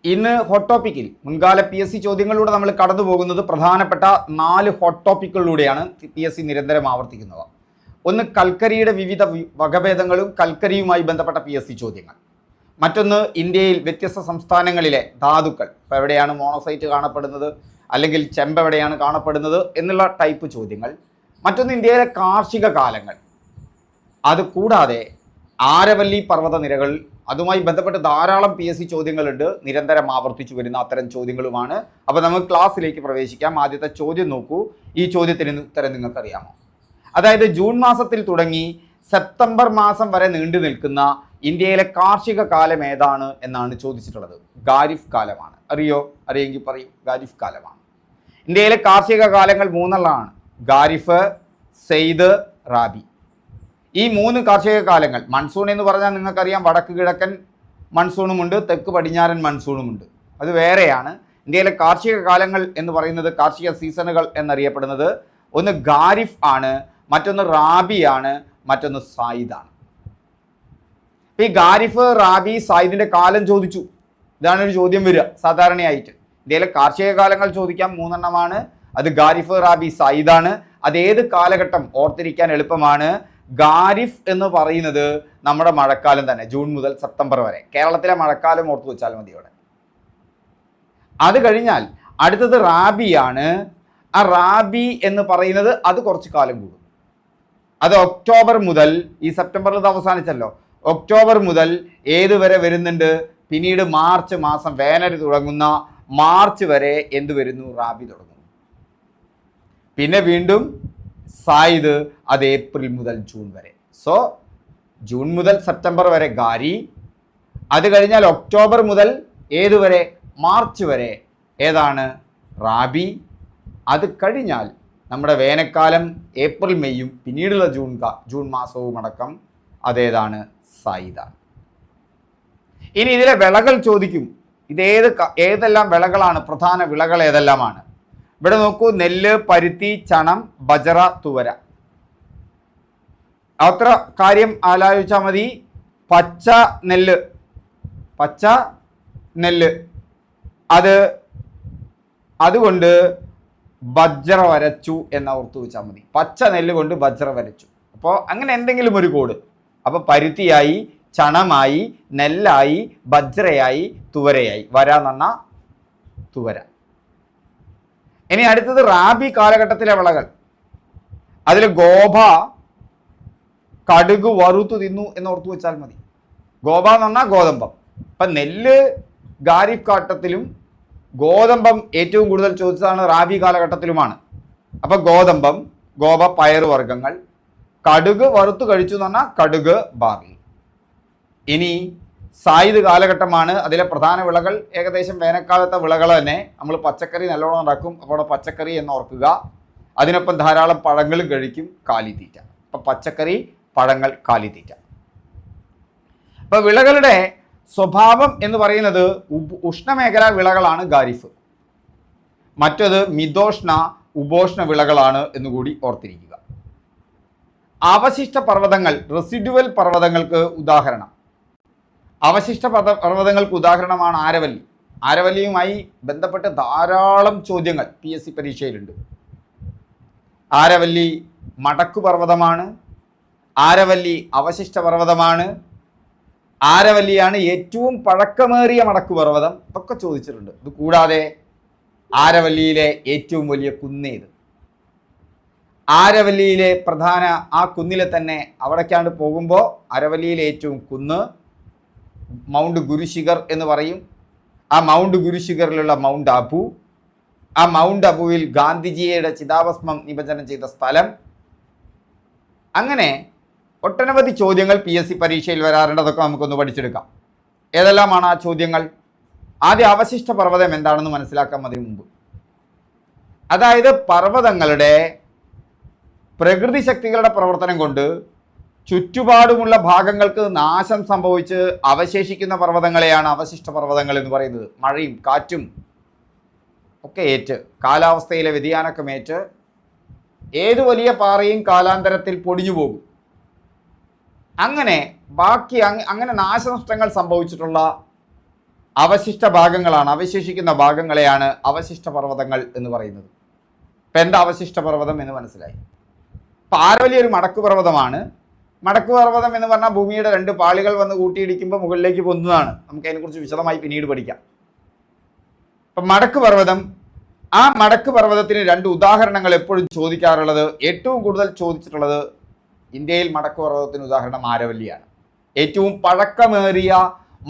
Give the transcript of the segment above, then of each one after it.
ഇന്ന് ഹോട്ട് ടോപ്പിക്കിൽ മുൻകാല PSC ചോദ്യങ്ങളിലൂടെ നമ്മൾ കടന്നു പോകുന്നത് പ്രധാനപ്പെട്ട 4 ഹോട്ട് ടോപ്പിക്കുകളിലൂടെയാണ് PSC നിരന്തരം ആവർത്തിക്കുന്നത്. ഒന്ന് കൽക്കരിയുടെ വിവിധ വകഭേദങ്ങളും കൽക്കരിയുമായി ബന്ധപ്പെട്ട PSC ചോദ്യങ്ങൾ. മറ്റൊന്ന് ഇന്ത്യയിൽ വ്യത്യസ്ത സംസ്ഥാനങ്ങളിലെ ധാതുക്കൾ, ഇപ്പോൾ എവിടെയാണ് മോണോസൈറ്റ് കാണപ്പെടുന്നത്, അല്ലെങ്കിൽ ചെമ്പ് എവിടെയാണ് കാണപ്പെടുന്നത് എന്നുള്ള ടൈപ്പ് ചോദ്യങ്ങൾ. മറ്റൊന്ന് ഇന്ത്യയിലെ കാർഷിക കാലങ്ങൾ. അതുകൂടാതെ ആരവല്ലി പർവ്വതനിരകൾ, അതുമായി ബന്ധപ്പെട്ട് ധാരാളം PSC ചോദ്യങ്ങളുണ്ട്, നിരന്തരം ആവർത്തിച്ചു വരുന്ന അത്തരം ചോദ്യങ്ങളുമാണ്. അപ്പോൾ നമുക്ക് ക്ലാസ്സിലേക്ക് പ്രവേശിക്കാം. ആദ്യത്തെ ചോദ്യം നോക്കൂ. ഈ ചോദ്യത്തിന് ഉത്തരം നിങ്ങൾക്കറിയാമോ? അതായത് ജൂൺ മാസത്തിൽ തുടങ്ങി സെപ്റ്റംബർ മാസം വരെ നീണ്ടു നിൽക്കുന്ന ഇന്ത്യയിലെ കാർഷിക കാലം ഏതാണ് എന്നാണ് ചോദിച്ചിട്ടുള്ളത്. ഖാരിഫ് കാലമാണ്. അറിയെങ്കിൽ പറയൂ. ഖാരിഫ് കാലമാണ്. ഇന്ത്യയിലെ കാർഷിക കാലങ്ങൾ 3 ഖാരിഫ്, സെയ്ദ്, റാബി. ഈ 3 കാർഷിക കാലങ്ങൾ, മൺസൂൺ എന്ന് പറഞ്ഞാൽ നിങ്ങൾക്കറിയാം, വടക്ക് കിഴക്കൻ മൺസൂണുമുണ്ട്, തെക്ക് പടിഞ്ഞാറൻ മൺസൂണുമുണ്ട്. അത് വേറെയാണ്. ഇന്ത്യയിലെ കാർഷിക കാലങ്ങൾ എന്ന് പറയുന്നത്, കാർഷിക സീസണുകൾ എന്നറിയപ്പെടുന്നത്, ഒന്ന് ഖാരിഫ് ആണ്, മറ്റൊന്ന് റാബി ആണ്, മറ്റൊന്ന് സായിദാണ്. ഈ ഖാരിഫ്, റാബി, സായിദിന്റെ കാലം ചോദിച്ചു. ഇതാണ് ഒരു ചോദ്യം വരിക സാധാരണയായിട്ട്. ഇന്ത്യയിലെ കാർഷിക കാലങ്ങൾ ചോദിക്കാം, 3 അത് ഖാരിഫ്, റാബി, സായിദാണ്. അതേത് കാലഘട്ടം ഓർത്തിരിക്കാൻ എളുപ്പമാണ്. ഖാരിഫ് എന്ന് പറയുന്നത് നമ്മുടെ മഴക്കാലം തന്നെ, ജൂൺ മുതൽ സെപ്റ്റംബർ വരെ. കേരളത്തിലെ മഴക്കാലം ഓർത്തു വെച്ചാൽ മതി അവിടെ. അത് കഴിഞ്ഞാൽ അടുത്തത് റാബിയാണ്. ആ റാബി എന്ന് പറയുന്നത് അത് കുറച്ച് കാലം കൂടും. അത് ഒക്ടോബർ മുതൽ, ഈ സെപ്റ്റംബറിൽ ഇത് അവസാനിച്ചല്ലോ, ഒക്ടോബർ മുതൽ ഏത് വരെ വരുന്നുണ്ട്? പിന്നീട് മാർച്ച് മാസം, വേനൽ തുടങ്ങുന്ന മാർച്ച് വരെ എന്ത് വരുന്നു? റാബി തുടങ്ങുന്നു. പിന്നെ വീണ്ടും സായിദ്, അത് ഏപ്രിൽ മുതൽ ജൂൺ വരെ. സോ ജൂൺ മുതൽ സെപ്റ്റംബർ വരെ ഖാരി, അത് കഴിഞ്ഞാൽ ഒക്ടോബർ മുതൽ ഏതുവരെ? മാർച്ച് വരെ ഏതാണ്? റാബി. അത് കഴിഞ്ഞാൽ നമ്മുടെ വേനൽക്കാലം ഏപ്രിൽ മെയ്യും പിന്നീടുള്ള ജൂൺ മാസവും അടക്കം അതേതാണ്? സായിദാണ്. ഇനി ഇതിലെ വിളകൾ ചോദിക്കും. ഏതെല്ലാം വിളകളാണ്? പ്രധാന വിളകൾ ഏതെല്ലാമാണ്? ഇവിടെ നോക്കൂ. നെല്ല്, പരുത്തി, ചണം, ബജറ, തുവര. അത്ര കാര്യം ആലോചിച്ചാൽ മതി. പച്ച നെല്ല് അതുകൊണ്ട് ബജ്ര വരച്ചു എന്ന് ഓർത്തു വെച്ചാൽ മതി. പച്ച നെല്ല് കൊണ്ട് ബജ്ര വരച്ചു. അപ്പോൾ അങ്ങനെ എന്തെങ്കിലും ഒരു കോഡ്. അപ്പോൾ പരുത്തിയായി, ചണമായി, നെല്ലായി, ബജ്രയായി, തുവരയായി. വരാന്നണ്ണ തുവര. ഇനി അടുത്തത് റാബി കാലഘട്ടത്തിലെ വിളകൾ. അതിൽ ഗോപ, കടുക് വറുത്തു തിന്നു എന്ന് ഓർത്തു വെച്ചാൽ മതി. ഗോപ എന്ന് പറഞ്ഞാൽ ഗോതമ്പം. അപ്പം നെല്ല് ഖാരിഫ് കാലഘട്ടത്തിലും ഗോതമ്പം ഏറ്റവും കൂടുതൽ ചോദിച്ചതാണ് റാബി കാലഘട്ടത്തിലുമാണ്. അപ്പം ഗോപ, പയറുവർഗ്ഗങ്ങൾ. കടുക് വറുത്തു കഴിച്ചു എന്ന് പറഞ്ഞാൽ കടുക്, ബാർലി. ഇനി സായിദ് കാലഘട്ടമാണ്. അതിലെ പ്രധാന വിളകൾ ഏകദേശം വേനൽക്കാലത്തെ വിളകൾ തന്നെ. നമ്മൾ പച്ചക്കറി നല്ലോണം ഉണ്ടാക്കും, അപ്പോൾ പച്ചക്കറി എന്ന് ഓർക്കുക. അതിനൊപ്പം ധാരാളം പഴങ്ങളും കഴിക്കും, കാലിത്തീറ്റ. അപ്പം പച്ചക്കറി, പഴങ്ങൾ, കാലിത്തീറ്റ. അപ്പോൾ വിളകളുടെ സ്വഭാവം എന്ന് പറയുന്നത് ഉഷ്ണമേഖലാ വിളകളാണ് ഖാരിഫ്. മറ്റത് മിതോഷ്ണ, ഉപോഷ്ണ വിളകളാണ് എന്നുകൂടി ഓർത്തിരിക്കുക. അവശിഷ്ട പർവ്വതങ്ങൾ, റെസിഡുവൽ പർവ്വതങ്ങൾക്ക് ഉദാഹരണം. അവശിഷ്ട പർവ്വതങ്ങൾക്ക് ഉദാഹരണമാണ് ആരവല്ലി. ആരവല്ലിയുമായി ബന്ധപ്പെട്ട് ധാരാളം ചോദ്യങ്ങൾ PSC പരീക്ഷയിലുണ്ട്. ആരവല്ലി മടക്കു പർവ്വതമാണ്. ആരവല്ലി അവശിഷ്ട പർവ്വതമാണ്. ആരവല്ലിയാണ് ഏറ്റവും പഴക്കമേറിയ മടക്കു പർവ്വതം. ഇതൊക്കെ ചോദിച്ചിട്ടുണ്ട്. ഇത് കൂടാതെ ആരവല്ലിയിലെ ഏറ്റവും വലിയ കുന്നേത്? ആരവല്ലിയിലെ പ്രധാന ആ കുന്നിലെ തന്നെ അവിടേക്കാണ്ട് പോകുമ്പോൾ ആരവല്ലിയിലെ ഏറ്റവും കുന്ന് മൗണ്ട് ഗുരുശിഖർ എന്ന് പറയും. ആ മൗണ്ട് ഗുരുശിഖറിലുള്ള മൗണ്ട് അബു, ആ മൗണ്ട് അബുവിൽ ഗാന്ധിജിയുടെ ചിതാഭസ്മം നിമജ്ജനം ചെയ്ത സ്ഥലം. അങ്ങനെ ഒട്ടനവധി ചോദ്യങ്ങൾ PSC പരീക്ഷയിൽ വരാറുണ്ട്. അതൊക്കെ നമുക്കൊന്ന് പഠിച്ചെടുക്കാം. ഏതെല്ലാമാണ് ആ ചോദ്യങ്ങൾ? ആദ്യം അവശിഷ്ട പർവ്വതം എന്താണെന്ന് മനസ്സിലാക്കാൻ അതിനു മുമ്പ്, അതായത് പർവ്വതങ്ങളുടെ പ്രകൃതി ശക്തികളുടെ പ്രവർത്തനം കൊണ്ട് ചുറ്റുപാടുമുള്ള ഭാഗങ്ങൾക്ക് നാശം സംഭവിച്ച് അവശേഷിക്കുന്ന പർവ്വതങ്ങളെയാണ് അവശിഷ്ട പർവ്വതങ്ങൾ എന്ന് പറയുന്നത്. മഴയും കാറ്റും ഒക്കെ ഏറ്റ്, കാലാവസ്ഥയിലെ വ്യതിയാനമൊക്കെ ഏറ്റ് ഏത് വലിയ പാറയും കാലാന്തരത്തിൽ പൊടിഞ്ഞു പോകും. അങ്ങനെ നാശനഷ്ടങ്ങൾ സംഭവിച്ചിട്ടുള്ള അവശിഷ്ട ഭാഗങ്ങളാണ്, അവശേഷിക്കുന്ന ഭാഗങ്ങളെയാണ് അവശിഷ്ട പർവ്വതങ്ങൾ എന്ന് പറയുന്നത്. ഇപ്പം എന്താ അവശിഷ്ട പർവ്വതം എന്ന് മനസ്സിലായി. അപ്പം ആരവല്ലി ഒരു മടക്ക് പർവ്വതമാണ്. മടക്ക് പർവ്വതം എന്ന് പറഞ്ഞാൽ ഭൂമിയുടെ 2 പാളികൾ വന്ന് കൂട്ടിയിടിക്കുമ്പോൾ മുകളിലേക്ക് പൊന്തുന്നതാണ്. നമുക്ക് അതിനെക്കുറിച്ച് വിശദമായി പിന്നീട് പഠിക്കാം. അപ്പം മടക്ക് പർവ്വതം, ആ മടക്ക് പർവ്വതത്തിന് 2 ഉദാഹരണങ്ങൾ എപ്പോഴും ചോദിക്കാറുള്ളത്, ഏറ്റവും കൂടുതൽ ചോദിച്ചിട്ടുള്ളത് ഇന്ത്യയിൽ മടക്ക് പർവ്വതത്തിന് ഉദാഹരണം ആരവല്ലിയാണ്. ഏറ്റവും പഴക്കമേറിയ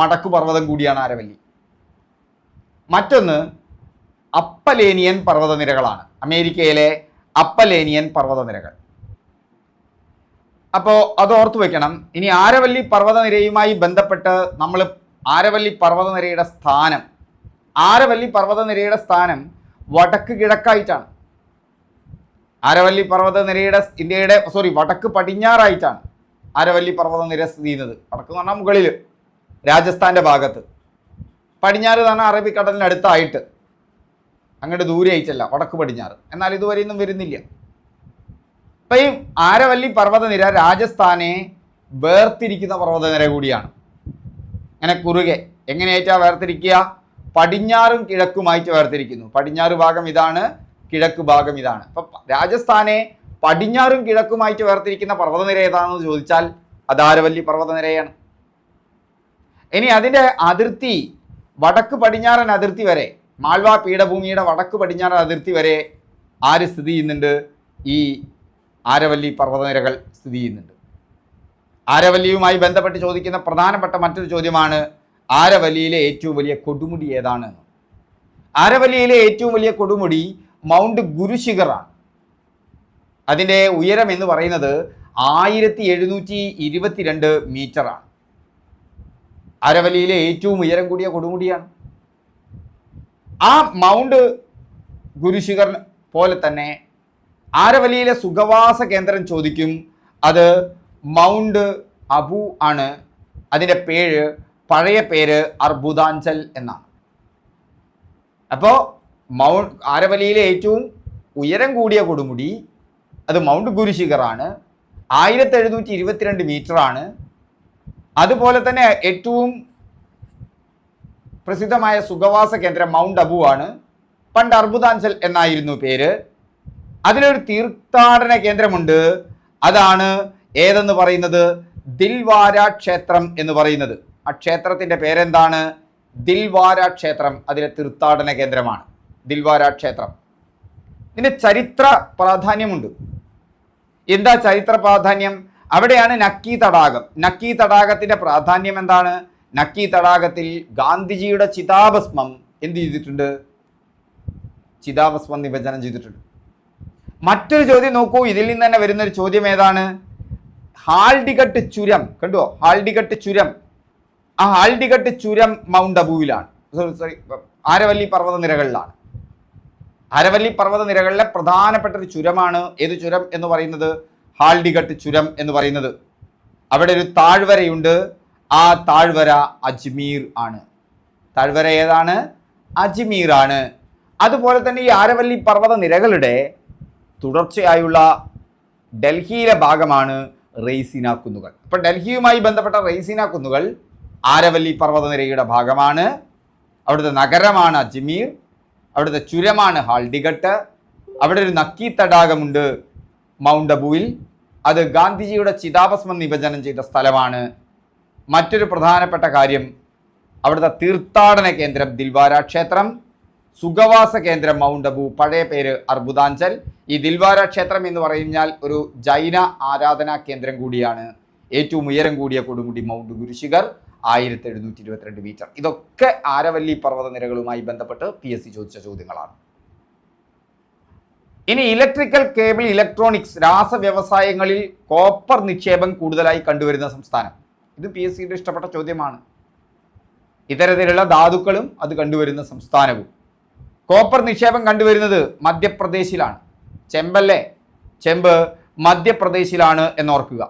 മടക്ക് പർവ്വതം കൂടിയാണ് ആരവല്ലി. മറ്റൊന്ന് അപ്പലേനിയൻ പർവ്വതനിരകളാണ്, അമേരിക്കയിലെ അപ്പലേനിയൻ പർവ്വതനിരകൾ. അപ്പോൾ അത് ഓർത്തു വെക്കണം. ഇനി ആരവല്ലി പർവ്വതനിരയുമായി ബന്ധപ്പെട്ട് നമ്മൾ ആരവല്ലി പർവ്വതനിരയുടെ സ്ഥാനം വടക്ക് കിഴക്കായിട്ടാണ്. ആരവല്ലി പർവ്വതനിരയുടെ വടക്ക് പടിഞ്ഞാറായിട്ടാണ് ആരവല്ലി പർവ്വതനിര സ്ഥിതി ചെയ്യുന്നത്. വടക്ക് എന്ന് പറഞ്ഞാൽ മുകളിൽ രാജസ്ഥാൻ്റെ ഭാഗത്ത്, പടിഞ്ഞാറ് എന്ന് പറഞ്ഞാൽ അറബിക്കടലിനടുത്തായിട്ട്, അങ്ങോട്ട് ദൂരെ ആയിട്ടല്ല, വടക്ക് പടിഞ്ഞാറ്. എന്നാൽ ഇതുവരെയൊന്നും വരുന്നില്ല. അപ്പം ഈ ആരവല്ലി പർവ്വതനിര രാജസ്ഥാനെ വേർതിരിക്കുന്ന പർവ്വതനിര കൂടിയാണ്. അങ്ങനെ കുറുകെ എങ്ങനെയായിട്ടാണ് വേർതിരിക്കുക? പടിഞ്ഞാറും കിഴക്കുമായിട്ട് വേർതിരിക്കുന്നു. പടിഞ്ഞാറ് ഭാഗം ഇതാണ്, കിഴക്ക് ഭാഗം ഇതാണ്. അപ്പം രാജസ്ഥാനെ പടിഞ്ഞാറും കിഴക്കുമായിട്ട് വേർതിരിക്കുന്ന പർവ്വതനിര ഏതാണെന്ന് ചോദിച്ചാൽ അത് ആരവല്ലി പർവ്വതനിരയാണ്. ഇനി അതിൻ്റെ അതിർത്തി വടക്ക് പടിഞ്ഞാറൻ അതിർത്തി വരെ, മാൾവ പീഠഭൂമിയുടെ വടക്ക് പടിഞ്ഞാറൻ അതിർത്തി വരെ ആര് സ്ഥിതി ചെയ്യുന്നുണ്ട്? ഈ ആരവല്ലി പർവ്വതനിരകൾ സ്ഥിതി ചെയ്യുന്നുണ്ട്. ആരവല്ലിയുമായി ബന്ധപ്പെട്ട് ചോദിക്കുന്ന പ്രധാനപ്പെട്ട മറ്റൊരു ചോദ്യമാണ് ആരവല്ലിയിലെ ഏറ്റവും വലിയ കൊടുമുടി ഏതാണ്? ആരവല്ലിയിലെ ഏറ്റവും വലിയ കൊടുമുടി മൗണ്ട് ഗുരുശിഖറാണ്. അതിൻ്റെ ഉയരം എന്ന് പറയുന്നത് 1722 മീറ്ററാണ്. ആരവല്ലിയിലെ ഏറ്റവും ഉയരം കൂടിയ കൊടുമുടിയാണ്. ആ മൗണ്ട് ഗുരുശിഖർ പോലെ തന്നെ ആരവല്ലിയിലെ സുഖവാസ കേന്ദ്രം ചോദിക്കും. അത് മൗണ്ട് അബു ആണ്. അതിൻ്റെ പഴയ പേര് അർബുദാഞ്ചൽ എന്നാണ്. അപ്പോൾ ആരവല്ലിയിലെ ഏറ്റവും ഉയരം കൂടിയ കൊടുമുടി അത് മൗണ്ട് ഗുരുശിഖറാണ്. 1722 മീറ്ററാണ്. അതുപോലെ തന്നെ ഏറ്റവും പ്രസിദ്ധമായ സുഖവാസ കേന്ദ്രം മൗണ്ട് അബു ആണ്. പണ്ട് അർബുദാഞ്ചൽ എന്നായിരുന്നു പേര്. അതിലൊരു തീർത്ഥാടന കേന്ദ്രമുണ്ട്. അതാണ് ഏതെന്ന് പറയുന്നത്? ദിൽവാര ക്ഷേത്രം എന്ന് പറയുന്നത്. ആ ക്ഷേത്രത്തിൻ്റെ പേരെന്താണ്? ദിൽവാര ക്ഷേത്രം. അതിലെ തീർത്ഥാടന കേന്ദ്രമാണ് ദിൽവാര ക്ഷേത്രം. ഇതിന് ചരിത്ര പ്രാധാന്യമുണ്ട്. എന്താ ചരിത്ര പ്രാധാന്യം? അവിടെയാണ് നക്കി തടാകം. നക്കി തടാകത്തിൻ്റെ പ്രാധാന്യം എന്താണ്? നക്കി തടാകത്തിൽ ഗാന്ധിജിയുടെ ചിതാഭസ്മം എന്ത് ചെയ്തിട്ടുണ്ട്? ചിതാഭസ്മം നിമജ്ജനം ചെയ്തിട്ടുണ്ട്. മറ്റൊരു ചോദ്യം നോക്കൂ. ഇതിൽ നിന്ന് തന്നെ വരുന്നൊരു ചോദ്യം ഏതാണ്? ഹാൽഡിഗട്ട് ചുരം കണ്ടോ? ഹാൽഡിഗട്ട് ചുരം. ആ ഹാൽഡിഗട്ട് ചുരം മൗണ്ട് അബുവിലാണ്, ആരവല്ലി പർവ്വതനിരകളിലാണ്. ആരവല്ലി പർവ്വതനിരകളിലെ പ്രധാനപ്പെട്ട ഒരു ചുരമാണ് ഏത് ചുരം എന്ന് പറയുന്നത്? ഹാൽഡിഗട്ട് ചുരം എന്ന് പറയുന്നത്. അവിടെ ഒരു താഴ്വരയുണ്ട്. ആ താഴ്വര അജ്മീർ ആണ്. താഴ്വര ഏതാണ്? അജ്മീർ ആണ്. അതുപോലെ തന്നെ ഈ ആരവല്ലി പർവ്വതനിരകളുടെ തുടർച്ചയായുള്ള ഡൽഹിയിലെ ഭാഗമാണ് റെയ്സിന കുന്നുകൾ. അപ്പോൾ ഡൽഹിയുമായി ബന്ധപ്പെട്ട റെയ്സിന കുന്നുകൾ ആരവല്ലി പർവ്വതനിരയുടെ ഭാഗമാണ്. അവിടുത്തെ നഗരമാണ് അജ്മീർ. അവിടുത്തെ ചുരമാണ് ഹാൽഡിഗട്ട്. അവിടെ ഒരു നക്കി തടാകമുണ്ട് മൗണ്ട് അബുവിൽ. അത് ഗാന്ധിജിയുടെ ചിതാഭസ്മം നിമജ്ജനം ചെയ്ത സ്ഥലമാണ്. മറ്റൊരു പ്രധാനപ്പെട്ട കാര്യം അവിടുത്തെ തീർത്ഥാടന കേന്ദ്രം ദിൽവാര ക്ഷേത്രം, സുഖവാസ കേന്ദ്രം മൗണ്ട് അബു, പഴയ പേര് അർബുദാഞ്ചൽ. ഈ ദിൽവാര ക്ഷേത്രം എന്ന് പറഞ്ഞാൽ ഒരു ജൈന ആരാധനാ കേന്ദ്രം കൂടിയാണ്. ഏറ്റവും ഉയരം കൂടിയ കൊടുമുടി മൗണ്ട് ഗുരുശിഖർ 1722 മീറ്റർ. ഇതൊക്കെ ആരവല്ലി പർവ്വതനിരകളുമായി ബന്ധപ്പെട്ട് PSC ചോദിച്ച ചോദ്യങ്ങളാണ്. ഇനി ഇലക്ട്രിക്കൽ കേബിൾ, ഇലക്ട്രോണിക്സ്, രാസവ്യവസായങ്ങളിൽ കോപ്പർ നിക്ഷേപം കൂടുതലായി കണ്ടുവരുന്ന സംസ്ഥാനം. ഇത് PSCയുടെ ഇഷ്ടപ്പെട്ട ചോദ്യമാണ്. ഇത്തരത്തിലുള്ള ധാതുക്കളും അത് കണ്ടുവരുന്ന സംസ്ഥാനവും. കോപ്പർ നിക്ഷേപം കണ്ടുവരുന്നത് മധ്യപ്രദേശിലാണ്. ചെമ്പല്ലേ, ചെമ്പ് മധ്യപ്രദേശിലാണ് എന്നോർക്കുക.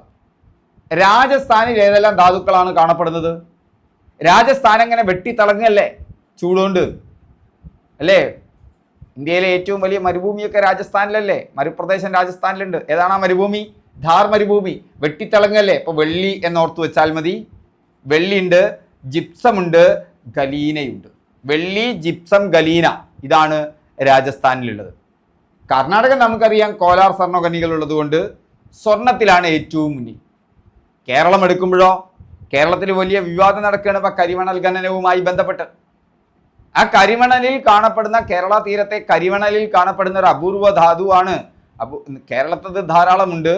രാജസ്ഥാനിൽ ഏതെല്ലാം ധാതുക്കളാണ് കാണപ്പെടുന്നത്? രാജസ്ഥാൻ എങ്ങനെ വെട്ടിത്തിളങ്ങല്ലേ ചൂടുകൊണ്ട് അല്ലേ? ഇന്ത്യയിലെ ഏറ്റവും വലിയ മരുഭൂമിയൊക്കെ രാജസ്ഥാനിലല്ലേ? മരുപ്രദേശം രാജസ്ഥാനിലുണ്ട്. ഏതാണ് ആ മരുഭൂമി? ധാർ മരുഭൂമി. വെട്ടിത്തിളങ്ങല്ലേ. ഇപ്പോൾ വെള്ളി എന്നോർത്ത് വെച്ചാൽ മതി. വെള്ളിയുണ്ട്, ജിപ്സമുണ്ട്, ഗലീനയുണ്ട്. വെള്ളി, ജിപ്സം, ഗലീന ഇതാണ് രാജസ്ഥാനിലുള്ളത്. കർണാടക നമുക്കറിയാം കോലാർ സ്വർണ്ണഖനികൾ ഉള്ളതുകൊണ്ട് സ്വർണത്തിലാണ് ഏറ്റവും മുന്നിൽ. കേരളം എടുക്കുമ്പോഴോ കേരളത്തിൽ വലിയ വിവാദം നടക്കുകയാണ് ഇപ്പോൾ കരിമണൽ ഖനനവുമായി ബന്ധപ്പെട്ട്. ആ കരിമണലിൽ കാണപ്പെടുന്ന, കേരള തീരത്തെ കരിമണലിൽ കാണപ്പെടുന്ന ഒരു അപൂർവ ധാതുവാണ്. കേരളത്തിൽ ധാരാളമുണ്ട്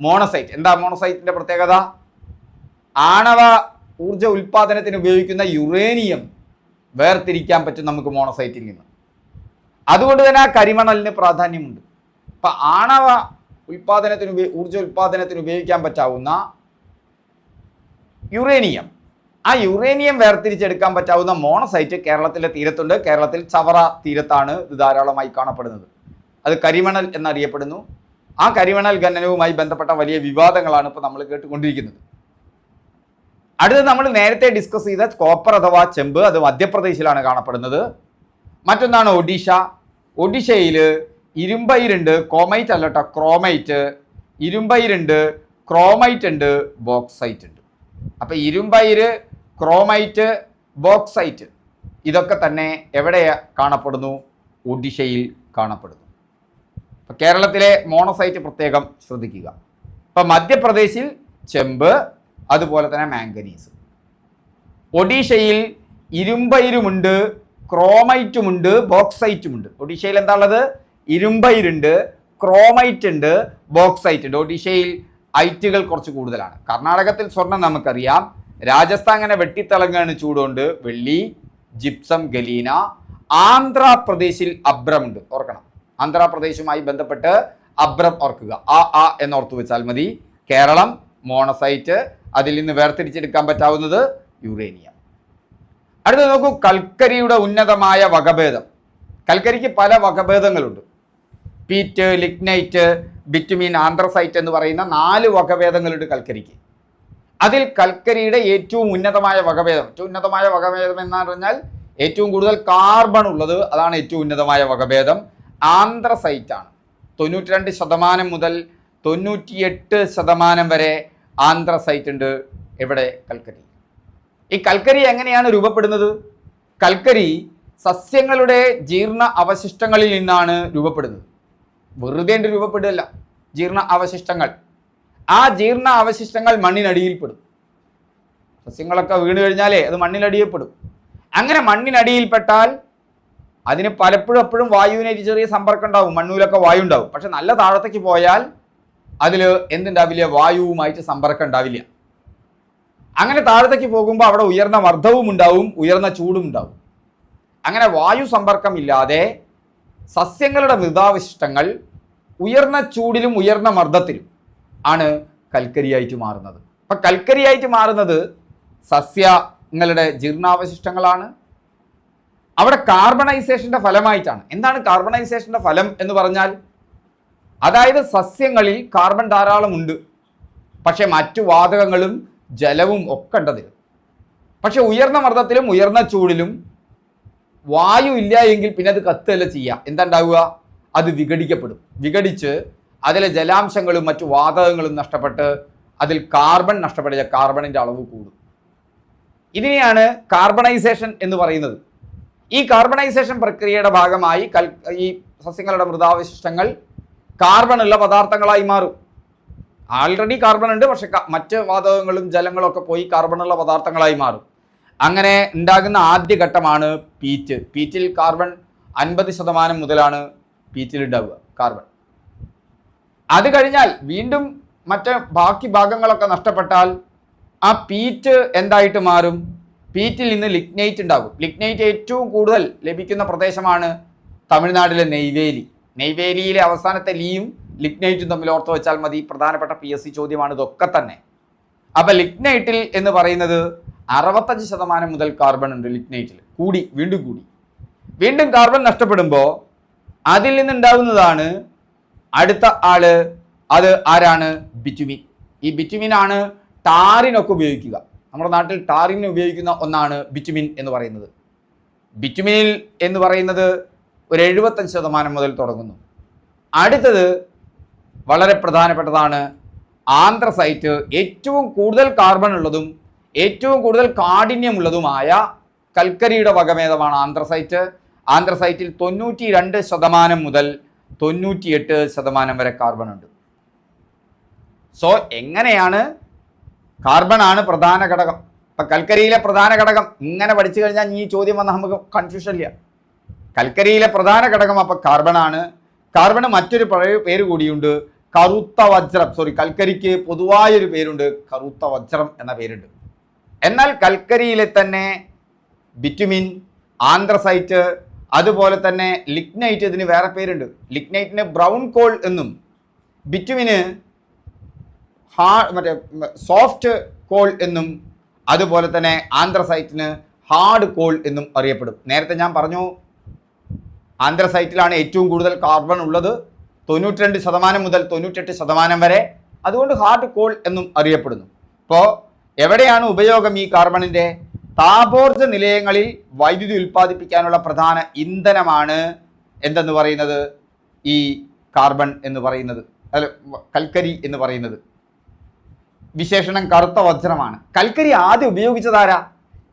മോണസൈറ്റ്. എന്താ മോണസൈറ്റിന്റെ പ്രത്യേകത? ആണവ ഊർജ ഉൽപാദനത്തിന് ഉപയോഗിക്കുന്ന യുറേനിയം വേർതിരിക്കാൻ പറ്റും നമുക്ക് മോണസൈറ്റിൽ നിന്ന്. അതുകൊണ്ട് തന്നെ ആ കരിമണലിന് പ്രാധാന്യമുണ്ട്. അപ്പൊ ആണവ ഊർജ ഉൽപാദനത്തിന് ഉപയോഗിക്കാൻ പറ്റാവുന്ന യുറേനിയം, ആ യുറേനിയം വേർതിരിച്ചെടുക്കാൻ പറ്റാവുന്ന മോണസൈറ്റ് കേരളത്തിലെ തീരത്തുണ്ട്. കേരളത്തിൽ ചവറ തീരത്താണ് ഇത് ധാരാളമായി കാണപ്പെടുന്നത്. അത് കരിമണൽ എന്നറിയപ്പെടുന്നു. ആ കരിമണൽ ഖനനവുമായി ബന്ധപ്പെട്ട വലിയ വിവാദങ്ങളാണ് ഇപ്പോൾ നമ്മൾ കേട്ടുകൊണ്ടിരിക്കുന്നത്. അടുത്ത് നമ്മൾ നേരത്തെ ഡിസ്കസ് ചെയ്ത കോപ്പർ അഥവാ ചെമ്പ്, അത് മധ്യപ്രദേശിലാണ് കാണപ്പെടുന്നത്. മറ്റൊന്നാണ് ഒഡീഷ. ഒഡീഷയിൽ ഇരുമ്പയിരുണ്ട്, കോമൈറ്റ് അല്ല കേട്ടോ, ക്രോമൈറ്റ്. ഇരുമ്പയിരുണ്ട്, ക്രോമൈറ്റ് ഉണ്ട്, ബോക്സൈറ്റ് ഉണ്ട്. അപ്പം ഇരുമ്പയിര്, ക്രോമൈറ്റ്, ബോക്സൈറ്റ് ഇതൊക്കെ തന്നെ എവിടെ കാണപ്പെടുന്നു? ഒഡീഷയിൽ കാണപ്പെടുന്നു. അപ്പം കേരളത്തിലെ മോണസൈറ്റ് പ്രത്യേകം ശ്രദ്ധിക്കുക. ഇപ്പം മധ്യപ്രദേശിൽ ചെമ്പ്, അതുപോലെ തന്നെ മാംഗനീസ്. ഒഡീഷയിൽ ഇരുമ്പയിരുമുണ്ട്, ക്രോമൈറ്റുമുണ്ട്, ബോക്സൈറ്റുമുണ്ട്. ഒഡീഷയിൽ എന്താ ഉള്ളത്? ഇരുമ്പയിരുണ്ട്, ക്രോമൈറ്റ് ഉണ്ട്, ബോക്സൈറ്റ് ഉണ്ട്. ഒഡീഷയിൽ ഐറ്റുകൾ കുറച്ച് കൂടുതലാണ്. കർണാടകത്തിൽ സ്വർണം നമുക്കറിയാം. രാജസ്ഥാൻ അങ്ങനെ വെട്ടിത്തിളങ്ങാണ് ചൂടുകൊണ്ട്. വെള്ളി, ജിപ്സം, ഗലീന. ആന്ധ്രാപ്രദേശിൽ അബ്രമുണ്ട്. ഓർക്കണം, ആന്ധ്രാപ്രദേശുമായി ബന്ധപ്പെട്ട് അബ്രം ഓർക്കുക. ആ എന്നോർത്തു വെച്ചാൽ മതി. കേരളം മോണസൈറ്റ്, അതിൽ നിന്ന് വേർതിരിച്ചെടുക്കാൻ പറ്റാവുന്നത് യുറേനിയം. അടുത്ത നോക്കൂ, കൽക്കരിയുടെ ഉന്നതമായ വകഭേദം. കൽക്കരിക്ക് പല വകഭേദങ്ങളുണ്ട്. പീറ്റ്, ലിഗ്നൈറ്റ്, ബിറ്റുമിൻ, ആന്ത്രസൈറ്റ് എന്ന് പറയുന്ന 4 വകഭേദങ്ങളുണ്ട് കൽക്കരിക്ക്. അതിൽ കൽക്കരിയുടെ ഏറ്റവും ഉന്നതമായ വകഭേദം എന്ന് പറഞ്ഞാൽ ഏറ്റവും കൂടുതൽ കാർബൺ ഉള്ളത്, അതാണ് ഏറ്റവും ഉന്നതമായ വകഭേദം. ആന്ത്രസൈറ്റ് ആണ്. 92% മുതൽ 98% വരെ ആന്ത്രസൈറ്റ് ഉണ്ട്. എവിടെ? കൽക്കരി. ഈ കൽക്കരി എങ്ങനെയാണ് രൂപപ്പെടുന്നത്? കൽക്കരി സസ്യങ്ങളുടെ ജീർണ അവശിഷ്ടങ്ങളിൽ നിന്നാണ് രൂപപ്പെടുന്നത്. വെറുതെ രൂപപ്പെടുകയല്ല. ജീർണ അവശിഷ്ടങ്ങൾ, ആ ജീർണ അവശിഷ്ടങ്ങൾ മണ്ണിനടിയിൽപ്പെടും. സസ്യങ്ങളൊക്കെ വീണ് കഴിഞ്ഞാലേ അത് മണ്ണിനടിയിൽപ്പെടും. അങ്ങനെ മണ്ണിനടിയിൽപ്പെട്ടാൽ അതിന് പലപ്പോഴും എപ്പോഴും വായുവിന് ചെറിയ സമ്പർക്കം ഉണ്ടാവും. മണ്ണൂലൊക്കെ വായു ഉണ്ടാവും. പക്ഷെ നല്ല താഴത്തേക്ക് പോയാൽ അതിൽ എന്തുണ്ടാവില്ല? വായുവുമായിട്ട് സമ്പർക്കം ഉണ്ടാവില്ല. അങ്ങനെ താഴത്തേക്ക് പോകുമ്പോൾ അവിടെ ഉയർന്ന മർദ്ദവും ഉണ്ടാവും, ഉയർന്ന ചൂടും ഉണ്ടാവും. അങ്ങനെ വായു സമ്പർക്കം ഇല്ലാതെ സസ്യങ്ങളുടെ മൃതാവശിഷ്ടങ്ങൾ ഉയർന്ന ചൂടിലും ഉയർന്ന മർദ്ദത്തിലും ആണ് കൽക്കരിയായിട്ട് മാറുന്നത്. അപ്പം കൽക്കരിയായിട്ട് മാറുന്നത് സസ്യങ്ങളുടെ ജീർണാവശിഷ്ടങ്ങളാണ്. അവിടെ കാർബണൈസേഷൻ്റെ ഫലമായിട്ടാണ്. എന്താണ് കാർബണൈസേഷൻ്റെ ഫലം എന്ന് പറഞ്ഞാൽ? അതായത് സസ്യങ്ങളിൽ കാർബൺ ധാരാളം ഉണ്ട്, പക്ഷെ മറ്റു വാതകങ്ങളും ജലവും ഒക്കെ ഉണ്ടതിൽ. പക്ഷെ ഉയർന്ന മർദ്ദത്തിലും ഉയർന്ന ചൂടിലും വായു ഇല്ല എങ്കിൽ പിന്നെ അത് കത്തുകയല്ല ചെയ്യുക. എന്താ ഉണ്ടാവുക? അത് വിഘടിക്കപ്പെടും. വിഘടിച്ച് അതിലെ ജലാംശങ്ങളും മറ്റു വാതകങ്ങളും നഷ്ടപ്പെട്ട് അതിൽ കാർബൺ നഷ്ടപ്പെടുക, കാർബണിൻ്റെ അളവ് കൂടും. ഇതിനെയാണ് കാർബണൈസേഷൻ എന്ന് പറയുന്നത്. ഈ കാർബണൈസേഷൻ പ്രക്രിയയുടെ ഭാഗമായി ഈ സസ്യങ്ങളുടെ മൃതാവശിഷ്ടങ്ങൾ കാർബൺ ഉള്ള പദാർത്ഥങ്ങളായി മാറും. ആൾറെഡി കാർബൺ ഉണ്ട്, പക്ഷെ മറ്റ് വാതകങ്ങളും ജലങ്ങളും ഒക്കെ പോയി കാർബണുള്ള പദാർത്ഥങ്ങളായി മാറും. അങ്ങനെ ഉണ്ടാകുന്ന ആദ്യ ഘട്ടമാണ് പീറ്റ്. പീറ്റിൽ കാർബൺ 50% മുതലാണ് പീറ്റിൽ ഉണ്ടാവുക കാർബൺ. അത് കഴിഞ്ഞാൽ വീണ്ടും മറ്റ് ബാക്കി ഭാഗങ്ങളൊക്കെ നഷ്ടപ്പെട്ടാൽ ആ പീറ്റ് എന്തായിട്ട് മാറും? പീറ്റിൽ നിന്ന് ലിഗ്നൈറ്റ് ഉണ്ടാകും. ലിഗ്നൈറ്റ് ഏറ്റവും കൂടുതൽ ലഭിക്കുന്ന പ്രദേശമാണ് തമിഴ്നാട്ടിലെ നെയ്വേലി. നെയ്വേലിയിലെ അവസാനത്തെ ലീയും ലിഗ്നൈറ്റും തമ്മിൽ ഓർത്ത് വെച്ചാൽ മതി. പ്രധാനപ്പെട്ട PSC ചോദ്യമാണ് ഇതൊക്കെ തന്നെ. അപ്പം ലിഗ്നൈറ്റിൽ എന്ന് പറയുന്നത് 65% മുതൽ കാർബൺ ഉണ്ട് ലിഗ്നൈറ്റിൽ. വീണ്ടും കാർബൺ നഷ്ടപ്പെടുമ്പോൾ അതിൽ നിന്നുണ്ടാകുന്നതാണ് അടുത്ത ആള്. അത് ആരാണ്? ബിറ്റുമിൻ. ഈ ബിറ്റുമിനാണ് ടാറിനൊക്കെ ഉപയോഗിക്കുക. നമ്മുടെ നാട്ടിൽ ടാറിന് ഉപയോഗിക്കുന്ന ഒന്നാണ് ബിറ്റുമിൻ എന്ന് പറയുന്നത്. ബിറ്റുമിനിൽ എന്ന് പറയുന്നത് ഒരു 75% മുതൽ തുടങ്ങുന്നു. അടുത്തത് വളരെ പ്രധാനപ്പെട്ടതാണ് ആന്ത്രസൈറ്റ്. ഏറ്റവും കൂടുതൽ കാർബൺ ഉള്ളതും ഏറ്റവും കൂടുതൽ കാഠിന്യമുള്ളതുമായ കൽക്കരിയുടെ വകഭേദമാണ് ആന്ത്രസൈറ്റ്. ആന്ത്രസൈറ്റിൽ 92% മുതൽ 98% വരെ കാർബൺ ഉണ്ട്. സോ എങ്ങനെയാണ് കാർബൺ ആണ് പ്രധാന ഘടകം. ഇപ്പം കൽക്കരിയിലെ പ്രധാന ഘടകം ഇങ്ങനെ പഠിച്ചു കഴിഞ്ഞാൽ ഈ ചോദ്യം വന്നാൽ നമുക്ക് കൺഫ്യൂഷൻ ഇല്ല. കൽക്കരിയിലെ പ്രധാന ഘടകം അപ്പം കാർബൺ ആണ്. കാർബണ് മറ്റൊരു പേര് കൂടിയുണ്ട്, കറുത്ത വജ്രം. കൽക്കരിക്ക് പൊതുവായൊരു പേരുണ്ട്, കറുത്ത വജ്രം എന്ന പേരുണ്ട്. എന്നാൽ കൽക്കരിയിലെ തന്നെ ബിറ്റുമിൻ, ആന്ത്രസൈറ്റ്, അതുപോലെ തന്നെ ലിഗ്നൈറ്റ്, ഇതിന് വേറെ പേരുണ്ട്. ലിഗ്നൈറ്റിന് ബ്രൗൺ കോൾ എന്നും ബിറ്റുമിന് സോഫ്റ്റ് കോൾ എന്നും അതുപോലെ തന്നെ ആന്ത്രസൈറ്റിന് ഹാർഡ് കോൾ എന്നും അറിയപ്പെടും. നേരത്തെ ഞാൻ പറഞ്ഞു ആന്ത്രസൈറ്റിലാണ് ഏറ്റവും കൂടുതൽ കാർബൺ ഉള്ളത്, 92% മുതൽ 98% വരെ. അതുകൊണ്ട് ഹാർഡ് കോൾ എന്നും അറിയപ്പെടുന്നു. ഇപ്പോൾ എവിടെയാണ് ഉപയോഗം ഈ കാർബണിൻ്റെ? താപോർജ്ജ നിലയങ്ങളിൽ വൈദ്യുതി ഉൽപ്പാദിപ്പിക്കാനുള്ള പ്രധാന ഇന്ധനമാണ് എന്തെന്ന് പറയുന്നത്, ഈ കാർബൺ എന്ന് പറയുന്നത്, അല്ല കൽക്കരി എന്ന് പറയുന്നത്. വിശേഷണം കറുത്ത വജ്രമാണ്. കൽക്കരി ആദ്യം ഉപയോഗിച്ചതാരാ?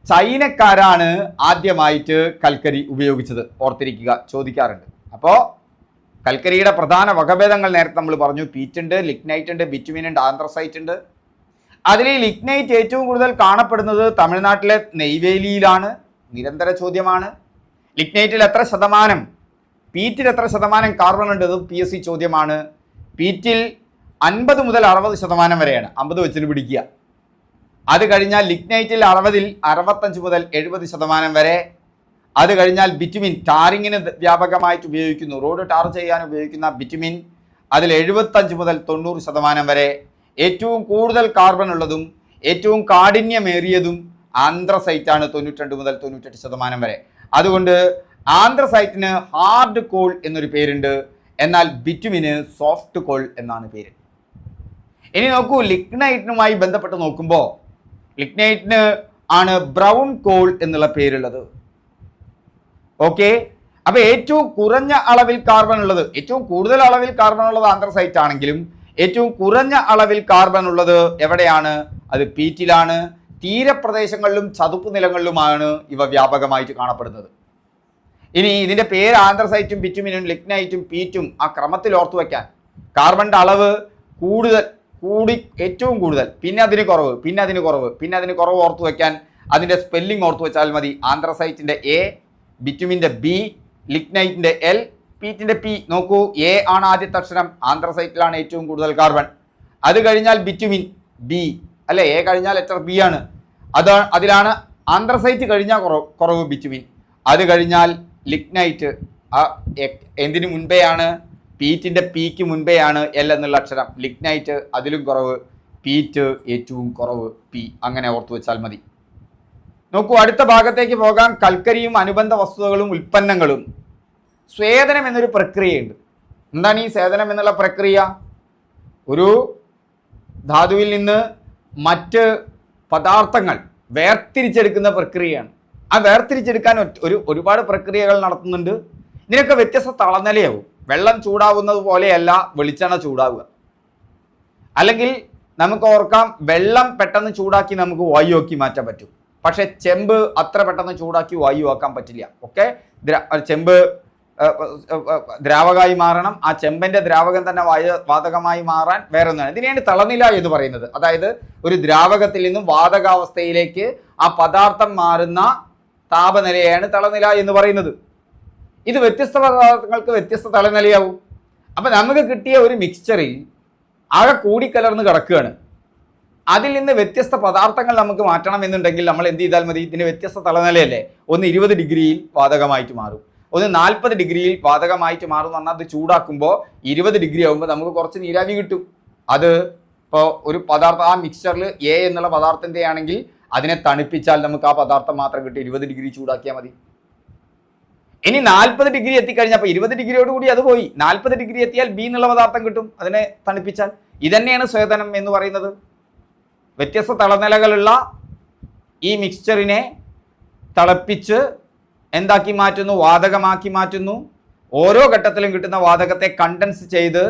ചൈനക്കാരാണ് ആദ്യമായിട്ട് കൽക്കരി ഉപയോഗിച്ചത്. ഓർത്തിരിക്കുക, ചോദിക്കാറുണ്ട്. അപ്പോൾ കൽക്കരിയുടെ പ്രധാന വകഭേദങ്ങൾ നേരത്തെ നമ്മൾ പറഞ്ഞു. പീറ്റ് ഉണ്ട്, ലിഗ്നൈറ്റ് ഉണ്ട്, ബിറ്റുമിൻ ഉണ്ട്, ആന്ത്രസൈറ്റ് ഉണ്ട്. അതിൽ ഈ ലിഗ്നൈറ്റ് ഏറ്റവും കൂടുതൽ കാണപ്പെടുന്നത് തമിഴ്നാട്ടിലെ നെയ്വേലിയിലാണ്. നിരന്തര ചോദ്യമാണ്. ലിഗ്നൈറ്റിൽ എത്ര ശതമാനം, പീറ്റിൽ എത്ര ശതമാനം കാർബൺ ഉണ്ട്? ഇത് PSC ചോദ്യമാണ്. പീറ്റിൽ 50 മുതൽ 60% വരെയാണ്. 50 വെച്ചിട്ട് പിടിക്കുക. അത് കഴിഞ്ഞാൽ ലിഗ്നൈറ്റിൽ 60-ൽ 65 മുതൽ 70% വരെ. അത് കഴിഞ്ഞാൽ ബിറ്റുമിൻ, ടാറിങ്ങിന് വ്യാപകമായിട്ട് ഉപയോഗിക്കുന്നു, റോഡ് ടാർ ചെയ്യാൻ ഉപയോഗിക്കുന്ന ബിറ്റുമിൻ, അതിൽ 75 മുതൽ 90% വരെ. ഏറ്റവും കൂടുതൽ കാർബൺ ഉള്ളതും ഏറ്റവും കാഠിന്യമേറിയതും ആന്ത്രസൈറ്റാണ്, 92 മുതൽ 98% വരെ. അതുകൊണ്ട് ആന്ത്രസൈറ്റിന് ഹാർഡ് കോൾ എന്നൊരു പേരുണ്ട്, എന്നാൽ ബിറ്റുമിന് സോഫ്റ്റ് കോൾ എന്നാണ് പേര്. ഇനി നോക്കൂ, ലിഗ്നൈറ്റിനുമായി ബന്ധപ്പെട്ട് നോക്കുമ്പോൾ ലിഗ്നൈറ്റിന് ആണ് ബ്രൗൺ കോൾ എന്നുള്ള പേരുള്ളത്. ഓക്കെ, അപ്പൊ ഏറ്റവും കുറഞ്ഞ അളവിൽ കാർബൺ ഉള്ളത്, ഏറ്റവും കൂടുതൽ അളവിൽ കാർബൺ ഉള്ളത് ആന്ത്രസൈറ്റ് ആണെങ്കിലും ഏറ്റവും കുറഞ്ഞ അളവിൽ കാർബൺ ഉള്ളത് എവിടെയാണ്? അത് പീറ്റിലാണ്. തീരപ്രദേശങ്ങളിലും ചതുപ്പ് നിലങ്ങളിലുമാണ് ഇവ വ്യാപകമായിട്ട് കാണപ്പെടുന്നത്. ഇനി ഇതിന്റെ പേര് ആന്ത്രസൈറ്റും ബിറ്റുമിനും ലിഗ്നൈറ്റും പീറ്റും ആ ക്രമത്തിൽ ഓർത്തു വെക്കാൻ. കാർബണിന്റെ അളവ് ഏറ്റവും കൂടുതൽ, പിന്നെ അതിന് കുറവ്, പിന്നെ അതിന് കുറവ്, പിന്നെ അതിന് കുറവ് ഓർത്തു വെക്കാൻ അതിന്റെ സ്പെല്ലിംഗ് ഓർത്തു വെച്ചാൽ മതി. ആന്ത്രസൈറ്റിന്റെ A, ബിറ്റുമിന്റെ B, ലിഗ്നൈറ്റിന്റെ L, പീറ്റിന്റെ P. നോക്കൂ, A ആണ് ആദ്യത്തെ അക്ഷരം. ആന്ത്രസൈറ്റിലാണ് ഏറ്റവും കൂടുതൽ കാർബൺ. അത് കഴിഞ്ഞാൽ ബിറ്റുമിൻ B, അല്ലെ? A കഴിഞ്ഞാൽ ലെറ്റർ B ആണ്. അതിലാണ് ആന്ത്രസൈറ്റ് കഴിഞ്ഞാൽ കുറവ് ബിറ്റുമിൻ. അത് കഴിഞ്ഞാൽ ലിഗ്നൈറ്റ്, എന്തിനു മുൻപെയാണ്? പീറ്റിന്റെ Pക്ക് മുൻപെയാണ് L എന്നുള്ള അക്ഷരം. ലിഗ്നൈറ്റ് അതിലും കുറവ്, പീറ്റ് ഏറ്റവും കുറവ്, P. അങ്ങനെ ഓർത്തു വെച്ചാൽ മതി. നോക്കൂ, അടുത്ത ഭാഗത്തേക്ക് പോകാം. കൽക്കരിയും അനുബന്ധ വസ്തുതകളും ഉൽപ്പന്നങ്ങളും. സ്വേദനം എന്നൊരു പ്രക്രിയയുണ്ട്. എന്താണ് ഈ സ്വേദനം എന്നുള്ള പ്രക്രിയ? ഒരു ധാതുവിൽ നിന്ന് മറ്റ് പദാർത്ഥങ്ങൾ വേർതിരിച്ചെടുക്കുന്ന പ്രക്രിയയാണ്. ആ വേർതിരിച്ചെടുക്കാൻ ഒരുപാട് പ്രക്രിയകൾ നടത്തുന്നുണ്ട്. ഇതിനൊക്കെ വ്യത്യസ്ത താളനിലയാവും. വെള്ളം ചൂടാവുന്നത് പോലെയല്ല വെളിച്ചെണ്ണ ചൂടാവുക. അല്ലെങ്കിൽ നമുക്ക് ഓർക്കാം, വെള്ളം പെട്ടെന്ന് ചൂടാക്കി നമുക്ക് വായുവാക്കി മാറ്റാൻ പറ്റും. പക്ഷെ ചെമ്പ് അത്ര പെട്ടെന്ന് ചൂടാക്കി വായുവാക്കാൻ പറ്റില്ല. ഓക്കെ, ചെമ്പ് ദ്രാവകമായി മാറണം. ആ ചെമ്പിന്റെ ദ്രാവകം തന്നെ വാതകമായി മാറാൻ വേറെ ഒന്നാണ്. ഇതിനെയാണ് തളനില എന്ന് പറയുന്നത്. അതായത് ഒരു ദ്രാവകത്തിൽ നിന്നും വാതകാവസ്ഥയിലേക്ക് ആ പദാർത്ഥം മാറുന്ന താപനിലയാണ് തളനില എന്ന് പറയുന്നത്. ഇത് വ്യത്യസ്ത പദാർത്ഥങ്ങൾക്ക് വ്യത്യസ്ത തളനിലയാവും. അപ്പം നമുക്ക് കിട്ടിയ ഒരു മിക്സ്ചറിൽ ആകെ കൂടിക്കലർന്ന് കിടക്കുകയാണ്. അതിൽ നിന്ന് വ്യത്യസ്ത പദാർത്ഥങ്ങൾ നമുക്ക് മാറ്റണം എന്നുണ്ടെങ്കിൽ നമ്മൾ എന്ത് ചെയ്താൽ മതി? ഇതിന് വ്യത്യസ്ത തളനിലയല്ലേ. ഒന്ന് 20 ഡിഗ്രിയിൽ വാതകമായിട്ട് മാറും, ഒന്ന് 40 ഡിഗ്രിയിൽ വാതകമായിട്ട് മാറും. എന്ന് പറഞ്ഞാൽ അത് ചൂടാക്കുമ്പോൾ 20 ഡിഗ്രി ആകുമ്പോൾ നമുക്ക് കുറച്ച് നീരാവി കിട്ടും. അത് ഇപ്പോൾ ഒരു പദാർത്ഥം ആ മിക്സ്ചറിൽ A എന്നുള്ള പദാർത്ഥത്തിൻ്റെ ആണെങ്കിൽ അതിനെ തണുപ്പിച്ചാൽ നമുക്ക് ആ പദാർത്ഥം മാത്രം കിട്ടും. 20 ഡിഗ്രി ചൂടാക്കിയാൽ മതി. ഇനി 40 ഡിഗ്രി എത്തിക്കഴിഞ്ഞാൽ, അപ്പോൾ 20 ഡിഗ്രിയോട് കൂടി അത് പോയി. 40 ഡിഗ്രി എത്തിയാൽ B എന്നുള്ള പദാർത്ഥം കിട്ടും, അതിനെ തണുപ്പിച്ചാൽ. ഇതന്നെയാണ് സ്വേദനം എന്ന് പറയുന്നത്. വ്യത്യസ്ത തളനിലകളുള്ള ഈ മിക്സ്ചറിനെ തിളപ്പിച്ച് എന്താക്കി മാറ്റുന്നു? വാതകമാക്കി മാറ്റുന്നു. ഓരോ ഘട്ടത്തിലും കിട്ടുന്ന വാതകത്തെ കണ്ടൻസ് ചെയ്ത്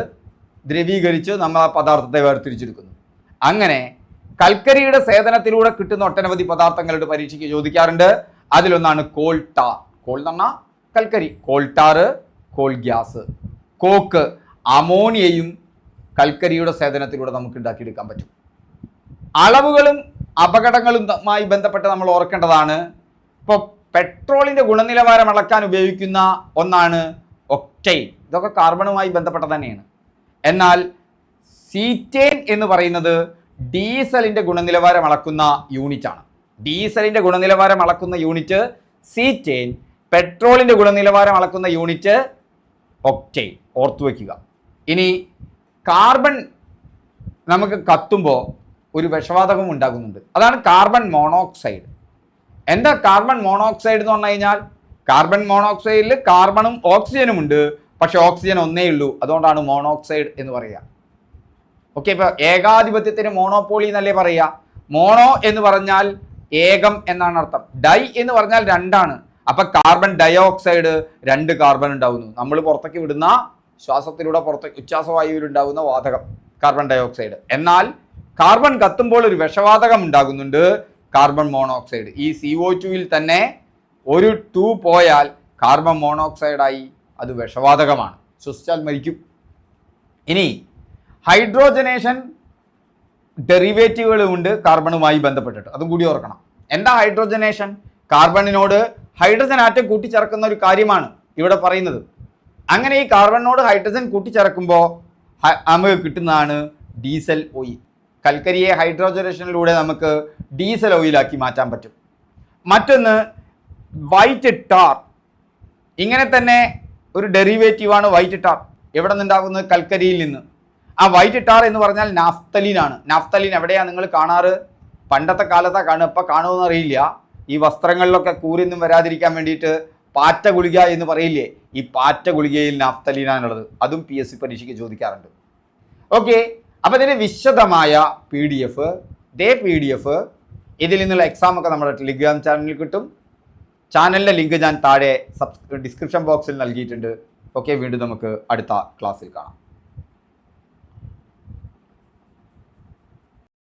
ദ്രവീകരിച്ച് നമ്മൾ ആ പദാർത്ഥത്തെ വേർതിരിച്ചെടുക്കുന്നു. അങ്ങനെ കൽക്കരിയുടെ സേവനത്തിലൂടെ കിട്ടുന്ന ഒട്ടനവധി പദാർത്ഥങ്ങളുടെ പരീക്ഷയ്ക്ക് ചോദിക്കാറുണ്ട്. അതിലൊന്നാണ് കോൾ ടാർ. കോൾ എന്ന് പറഞ്ഞാൽ കൽക്കരി. Coal tar, coal gas, coke, അമോണിയയും കൽക്കരിയുടെ സേവനത്തിലൂടെ നമുക്ക് ഉണ്ടാക്കിയെടുക്കാൻ പറ്റും. അളവുകളും അപകടങ്ങളുമായി ബന്ധപ്പെട്ട് നമ്മൾ ഓർക്കേണ്ടതാണ്. ഇപ്പോൾ പെട്രോളിൻ്റെ ഗുണനിലവാരം അളക്കാൻ ഉപയോഗിക്കുന്ന ഒന്നാണ് ഒക്ടെയ്ൻ. ഇതൊക്കെ കാർബണുമായി ബന്ധപ്പെട്ട തന്നെയാണ്. എന്നാൽ സീറ്റേൻ എന്ന് പറയുന്നത് ഡീസലിൻ്റെ ഗുണനിലവാരം അളക്കുന്ന യൂണിറ്റാണ്. ഡീസലിൻ്റെ ഗുണനിലവാരം അളക്കുന്ന യൂണിറ്റ് സീറ്റേൻ, പെട്രോളിൻ്റെ ഗുണനിലവാരം അളക്കുന്ന യൂണിറ്റ് ഒക്ടെയ്ൻ. ഓർത്തു വയ്ക്കുക. ഇനി കാർബൺ നമുക്ക് കത്തുമ്പോൾ ഒരു വിഷവാതകം ഉണ്ടാകുന്നുണ്ട്. അതാണ് കാർബൺ മോണോക്സൈഡ്. എന്താ കാർബൺ മോണോക്സൈഡ് എന്ന് പറഞ്ഞു കഴിഞ്ഞാൽ, കാർബൺ മോണോക്സൈഡിൽ കാർബണും ഓക്സിജനും ഉണ്ട്, പക്ഷെ ഓക്സിജൻ ഒന്നേ ഉള്ളൂ. അതുകൊണ്ടാണ് മോണോക്സൈഡ് എന്ന് പറയുക. ഓക്കെ, ഇപ്പോൾ ഏകാധിപത്യത്തിന് മോണോപോളി എന്നല്ലേ പറയുക. മോണോ എന്ന് പറഞ്ഞാൽ ഏകം എന്നാണ് അർത്ഥം. ഡൈ എന്ന് പറഞ്ഞാൽ രണ്ടാണ്. അപ്പം കാർബൺ ഡയോക്സൈഡ് 2 കാർബൺ ഉണ്ടാവുന്നു. നമ്മൾ പുറത്തേക്ക് വിടുന്ന ശ്വാസത്തിലൂടെ ഉച്ഛ്വാസവായുവിൽ ഉണ്ടാകുന്ന വാതകം കാർബൺ ഡയോക്സൈഡ്. എന്നാൽ കാർബൺ കത്തുമ്പോൾ ഒരു വിഷവാതകം ഉണ്ടാകുന്നുണ്ട്, കാർബൺ മോണോക്സൈഡ്. ഈ CO2 തന്നെ ഒരു 2 പോയാൽ കാർബൺ മോണോക്സൈഡായി അത് വിഷവാതകമാണ്. ശ്വസിച്ചാൽ മരിക്കും. ഇനി ഹൈഡ്രോജനേഷൻ ഡെറിവേറ്റീവുകളുമുണ്ട് കാർബണുമായി ബന്ധപ്പെട്ടിട്ട്. അതും കൂടി ഓർക്കണം. എന്താ ഹൈഡ്രോജനേഷൻ? കാർബണിനോട് ഹൈഡ്രജൻ ആറ്റം കൂട്ടിച്ചേർക്കുന്ന ഒരു കാര്യമാണ് ഇവിടെ പറയുന്നത്. അങ്ങനെ ഈ കാർബണിനോട് ഹൈഡ്രജൻ കൂട്ടിച്ചേർക്കുമ്പോൾ നമുക്ക് കിട്ടുന്നതാണ് ഡീസൽ ഓയിൽ. കൽക്കരിയെ ഹൈഡ്രോജനേഷനിലൂടെ നമുക്ക് ഡീസൽ ഓയിലാക്കി മാറ്റാൻ പറ്റും. മറ്റൊന്ന് വൈറ്റ് ടാർ. ഇങ്ങനെ തന്നെ ഒരു ഡെറിവേറ്റീവാണ് വൈറ്റ് ടാർ. എവിടെ നിന്നുണ്ടാകുന്നത്? കൽക്കരിയിൽ നിന്ന്. ആ വൈറ്റ് ടാർ എന്ന് പറഞ്ഞാൽ നാഫ്തലീനാണ്. നാഫ്തലീൻ എവിടെയാണ് നിങ്ങൾ കാണാറ്? പണ്ടത്തെ കാലത്താണ് കാണുക, ഇപ്പം കാണുമെന്ന് അറിയില്ല. ഈ വസ്ത്രങ്ങളിലൊക്കെ കൂരിന്നും വരാതിരിക്കാൻ വേണ്ടിയിട്ട് പാറ്റ ഗുളിക എന്ന് പറയില്ലേ, ഈ പാറ്റ ഗുളികയിൽ നാഫ്തലീനാണുള്ളത്. അതും PSC പരീക്ഷയ്ക്ക് ചോദിക്കാറുണ്ട്. ഓക്കെ, അപ്പോൾ ഇതിൻ്റെ വിശദമായ PDF, PDF ഇതിൽ നിന്നുള്ള എക്സാമൊക്കെ നമ്മുടെ ടെലിഗ്രാം ചാനലിൽ കിട്ടും. ചാനലിൻ്റെ ലിങ്ക് ഞാൻ താഴെ ഡിസ്ക്രിപ്ഷൻ ബോക്സിൽ നൽകിയിട്ടുണ്ട്. ഓക്കെ, വീണ്ടും നമുക്ക് അടുത്ത ക്ലാസ്സിൽ കാണാം.